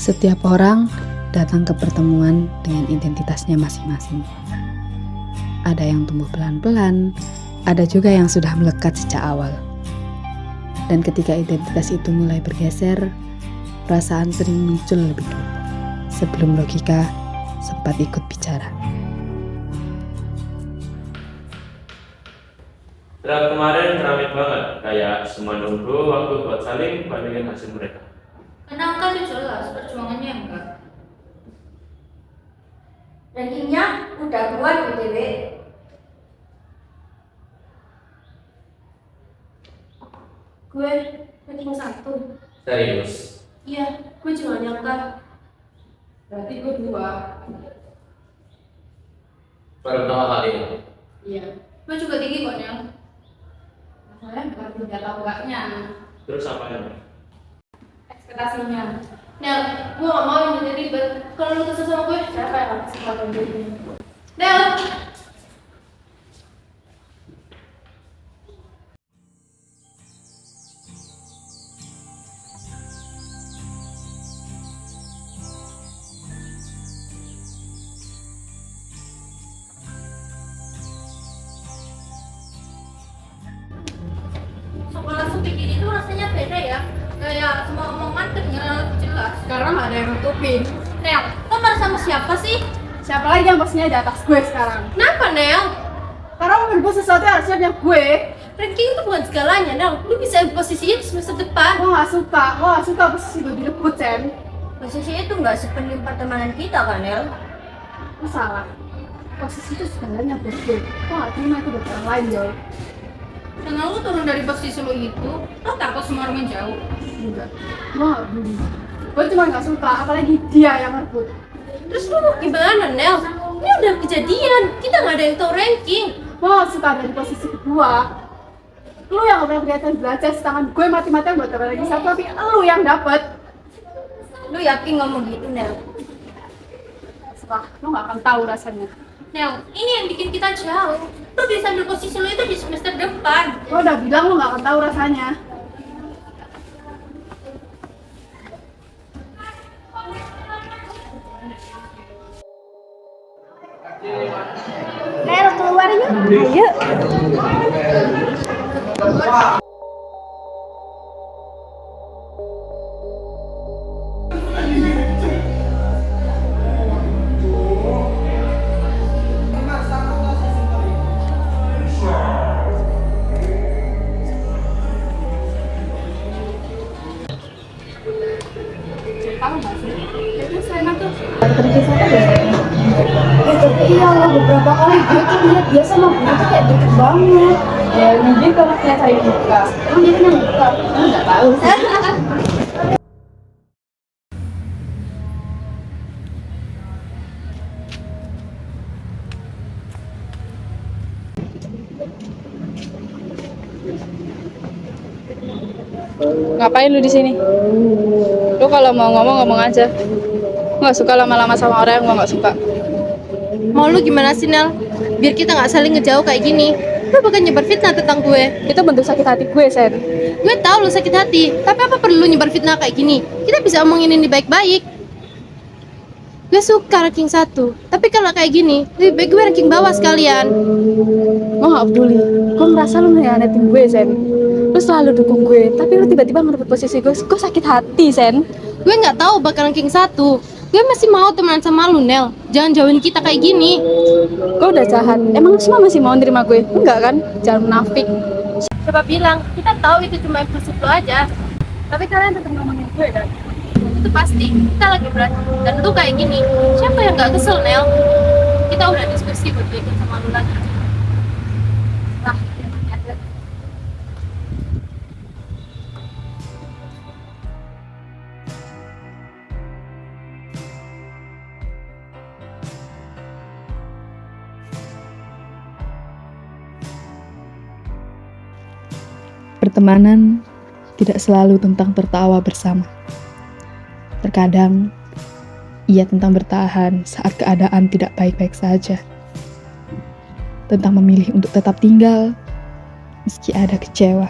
Setiap orang datang ke pertemuan dengan identitasnya masing-masing. Ada yang tumbuh pelan-pelan, ada juga yang sudah melekat sejak awal. Dan ketika identitas itu mulai bergeser, perasaan sering muncul lebih dulu, sebelum logika sempat ikut bicara. Draft kemarin ramai banget, kayak semua nunggu waktu buat saling bandingin hasil mereka. Karena angka itu jelas, perjuangannya enggak. Rankingnya udah keluar BTW. Gue ranking 1. Serius? Iya, gue cuma nyangka. Berarti gue 2. Baru pertama kali ya? Iya. Gue juga tinggi kok, Nel. Masalahnya bukan udah tahu enggaknya. Terus apanya? Ekspektasinya. Nel, gue gak mau yang jadi ribet. Kalau lu kesel sama gue, siapa yang akan kesempatan gue ini? Nel! Sekolah supik ini tuh rasanya beda ya. Kayak semua omongan kedengeran lebih jelas. Karena nggak ada yang nutupin. Nel, lo marah sama siapa sih? Siapa lagi yang posisinya di atas gue sekarang? Kenapa, Nel? Karena mau merebut sesuatu yang harusnya punya gue. Ranking itu bukan segalanya, Nel. Lu bisa posisinya di semester depan. Gue nggak suka posisi gue direbut, Sen. Posisi itu nggak sepenuhnya pertemanan kita kan, Nel? Lu salah. Posisi itu segalanya buat gue. Gue nggak terima itu buat orang lain, Joy. Dengan lu turun dari posisi lu itu, lo takut semua orang menjauh. Enggak. Gue nggak peduli. Gue cuma nggak suka, apalagi dia yang merebut. Terus lu mau gimana, Nel? Ini udah kejadian, kita nggak ada yang tahu ranking. Gue nggak suka dari posisi kedua. Lu yang nggak pernah kelihatan belajar, sedangkan gue mati-matian buat dapat lagi satu, tapi lu yang dapet. Lu yakin ngomong gitu, Nel? Serah, lu nggak akan tahu rasanya. Nel, ini yang bikin kita jauh. Lu bisa ambil posisi lu itu di semester depan. Gue udah bilang lu nggak akan tahu rasanya. Nel, keluar yuk. Ayo. Tahu nggak sih? Itu saya tuh. Tapi iya lo beberapa kali gue tuh lihat dia sama gue tuh kayak deket banget. Ya mungkin kalau kita cari buka. Emang dia kan yang buka? Lu nggak tahu sih. Ngapain lu di sini? Lu kalau mau ngomong aja. Nggak suka lama-lama sama orang yang gua nggak suka. Mau lu gimana sih, Nel? Biar kita nggak saling ngejauh kayak gini. Lu bakal nyebar fitnah tentang gue. Itu bentuk sakit hati gue, Sen. Gue tahu lu sakit hati, tapi apa perlu nyebar fitnah kayak gini? Kita bisa omongin ini baik-baik. Gue suka ranking 1, tapi kalau kayak gini, lebih baik gue ranking bawah sekalian. Gua nggak peduli. Gua merasa lu ngehianatin gue, Sen. Lu selalu dukung gue, tapi lu tiba-tiba ngerebut posisi gue. Gue sakit hati, Sen. Gue nggak tahu bakal ranking 1. Gue masih mau temenan sama lu, Nel. Jangan jauhin kita kayak gini. Gue udah jahat. Emang lu semua masih mau nerima gue? Enggak kan? Jangan munafik. Coba bilang, kita tahu itu cuma impulsif lu aja. Tapi kalian tetap ngomongin gue kan? Itu pasti, kita lagi berantem. Dan lu kayak gini, siapa yang nggak kesel, Nel? Kita udah diskusi buat baikin sama lu lagi. Nah, ada. Pertemanan tidak selalu tentang tertawa bersama. Terkadang, ia tentang bertahan saat keadaan tidak baik-baik saja. Tentang memilih untuk tetap tinggal, meski ada kecewa.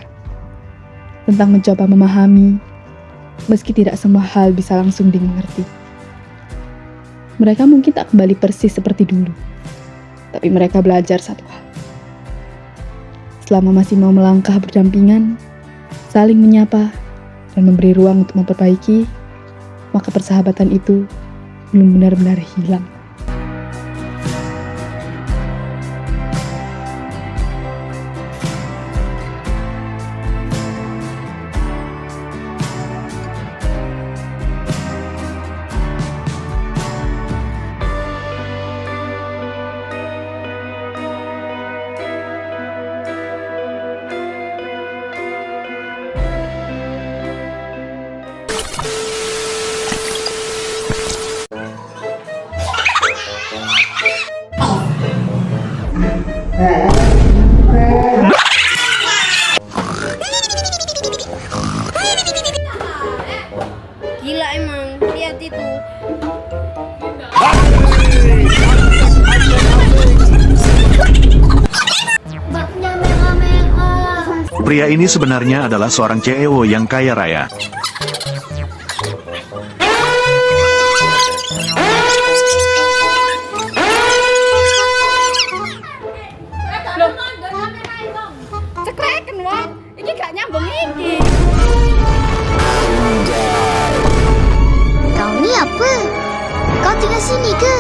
Tentang mencoba memahami, meski tidak semua hal bisa langsung dimengerti. Mereka mungkin tak kembali persis seperti dulu, tapi mereka belajar satu hal. Selama masih mau melangkah berdampingan, saling menyapa, dan memberi ruang untuk memperbaiki, maka persahabatan itu belum benar-benar hilang. Gila emang, lihat itu. Pria ini sebenarnya adalah seorang CEO yang kaya raya. Cekreken wong, iki gak nyambung iki. Kau ni apa? Kau tinggal sini ke?